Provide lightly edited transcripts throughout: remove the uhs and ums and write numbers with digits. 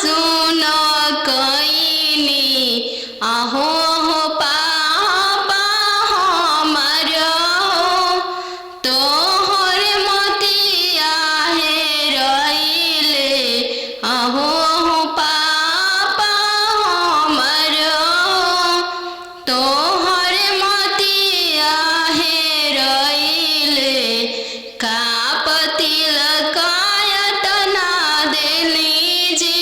सुन कईनी आहो हो पापा हमर हो तोहर मोतिया हेरइले आहो हो पापा हमर हो तोहर मोतिया हेरइले कापतिल कायतना देनी जी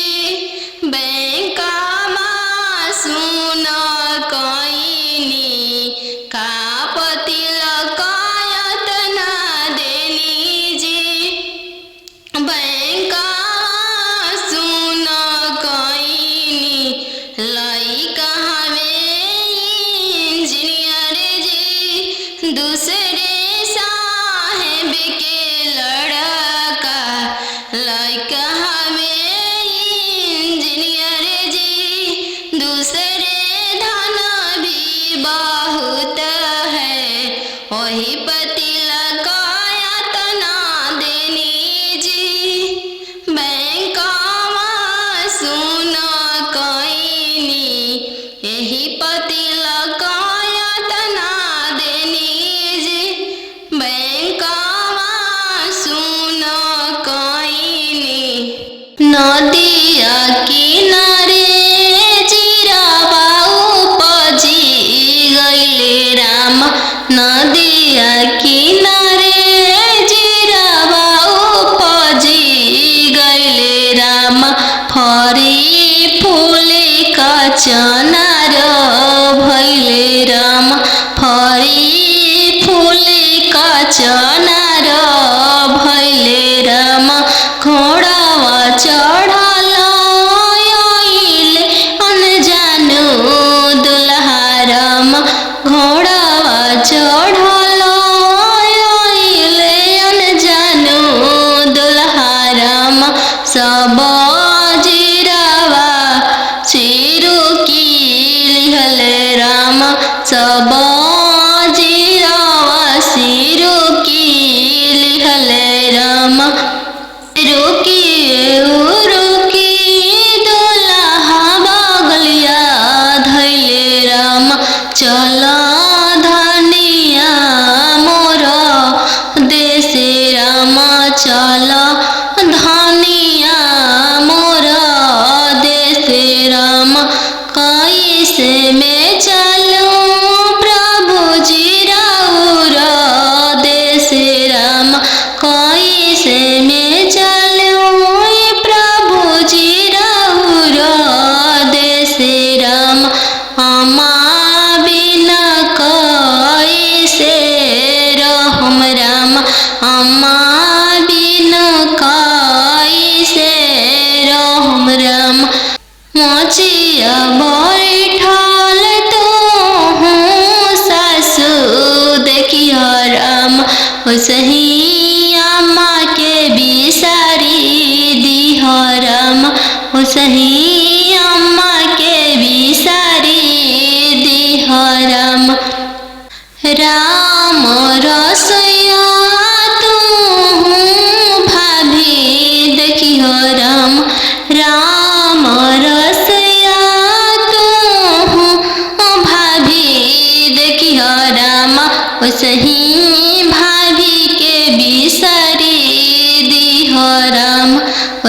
बैंकमा सुन कईनी कापतिल कायतना देनी जी बैंकमा सुन कईनी लइका हवे इंजीनियर जी दूसरे साहेब के लड़का लइका हवे इंजीनियर जी दूसरे धन भी बहुत है वही पतिल कायतना देनी जी बैंकमा सुन कईनी यही पतिल कायतना देनी जी बैंकमा सुन कईनी नदिया किनारे जीरावा उपजी गइले राम नदिया किनारे जीरावा उपजी गइले राम फरी फूले का चनार भइले राम फरी फूले का चनार भइले राम घोड़ावा चढ़ल आइले अनजानु दुल्हा राम घोड़ावा चढ़ल आइले अनजानु दुल्हा राम सब जीरावा चिरुकी लिहले राम सब जीरावा सिरुकी लिहले राम रुकी दुल्हा बगलिया धैले राम चल धनिया मोर देशे राम चल धनिया मोर देशे राम कैसे में चलूं प्रभु जी राउर देशे राम कैसे में चलूं प्रभु जी राउर देशे राम अम्मा बिना कैसे रहम राम अम्मा बिना कैसे रहम राम मोचिया बैठल तू सासु देखिय राम ओसही अम्मा के बिसारी दिह राम ओसही अम्मा के बिसारी दिह राम राम रसोइया तू भाभी देखिह राम राम रसोइया तू भाभी देखिह राम ओसही भाभी के बिसारी दिह राम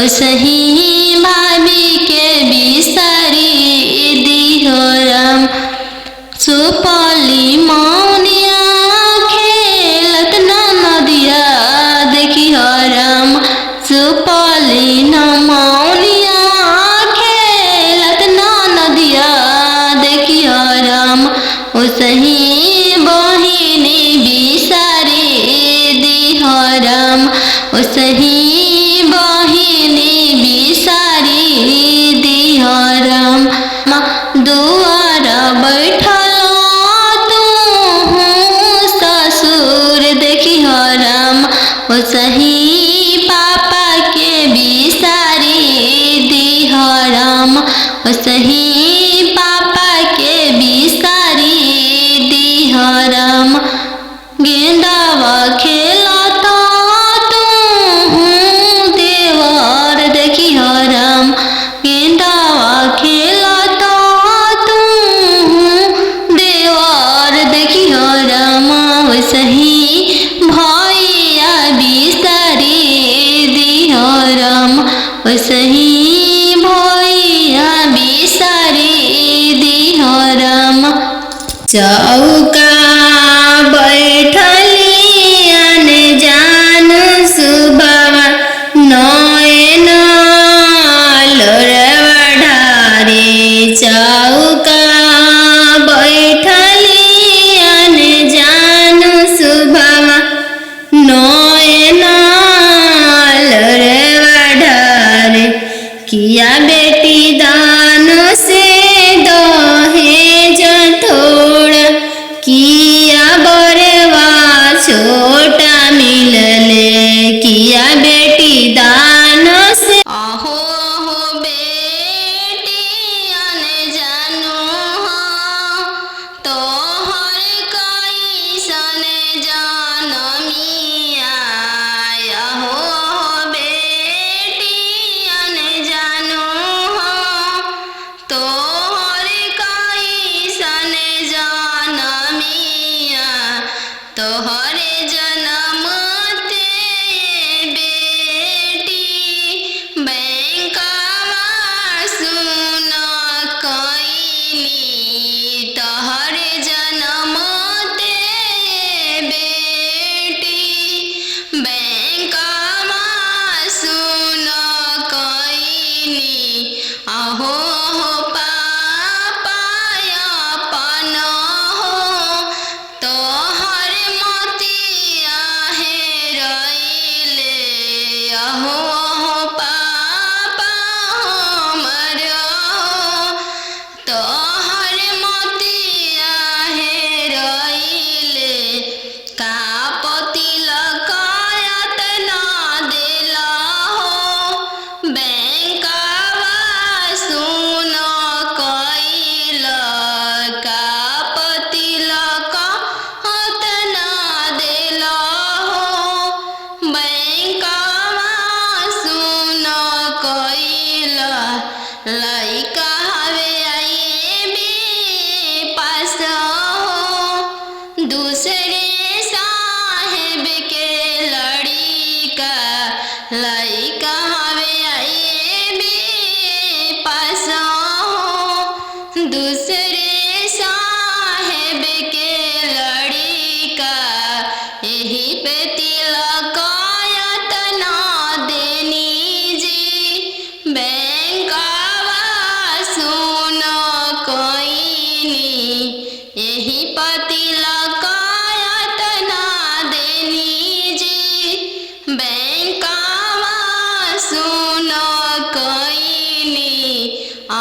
ओसही भाभी के बिसारी दिह राम सुपली मौनिया खेलत ना नदिया देखिह राम सुपली न मौनिया खेलत ना नदिया देखिह राम ओसही बहिनी बिसारी दिह राम ओसही बहिनी बिसारी दिह राम दुआर बैठल तू ससुर देखिह राम ओसही पापा के बिसारी दिह राम ओसही पापा के बिसारी दिह राम गेंदावा खेलता तू देवर देखिह राम सही भैया बिसारी दिहो रामा। चौका बैठली आने जान सुबवा नयन लोरवा ढारे। चौका बैठली आने जान सुबवा नयन लोरवा ढारे। किया बेटी दान से दहेज थोड़ा, किया बरवा छोटा मिलले। किया बेटी दान से अहो हो बेटी आने जानो हो तोहर कैसन जनमिया। अहो हो बेटी आने जानो हो तोहर कैसन जनमिया। तोहरे जनम ते बेटी बैंकवा सुन कैनी। तोहरे जनम ते बेटी बैंकवा सुन कैनी। अहो हो पापा अपन हो तोहर मोतिया हेरैले। अहो हो पापा हमर हो तोहर मोतिया हेरैले। का पतिलक एतना देला हो बैंकवा सुन कैल। का पतिलक एतना देला हो बैंकवा सुन कैल। लइका हवे आईबी पास हो दूसरे साहेब के लड़िका। लइका हवे आईबी पास हो दूसरे साहेब के लड़िका। एही पे तिलक एतना देनी जी बैंकवा सुन कैनी। एही पे तिलक एतना देनी जी बैंकवा सुन कैनी।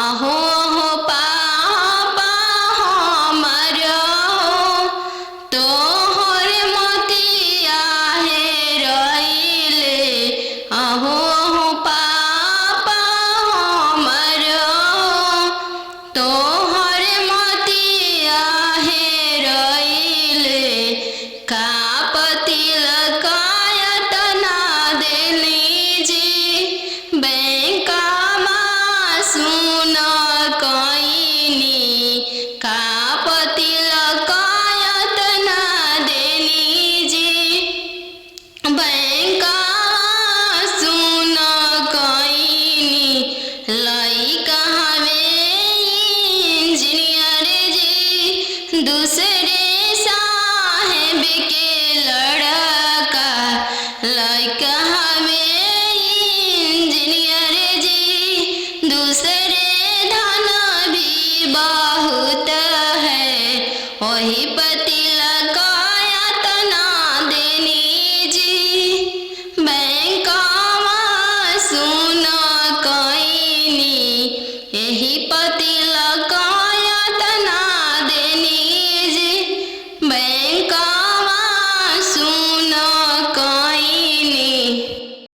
अहो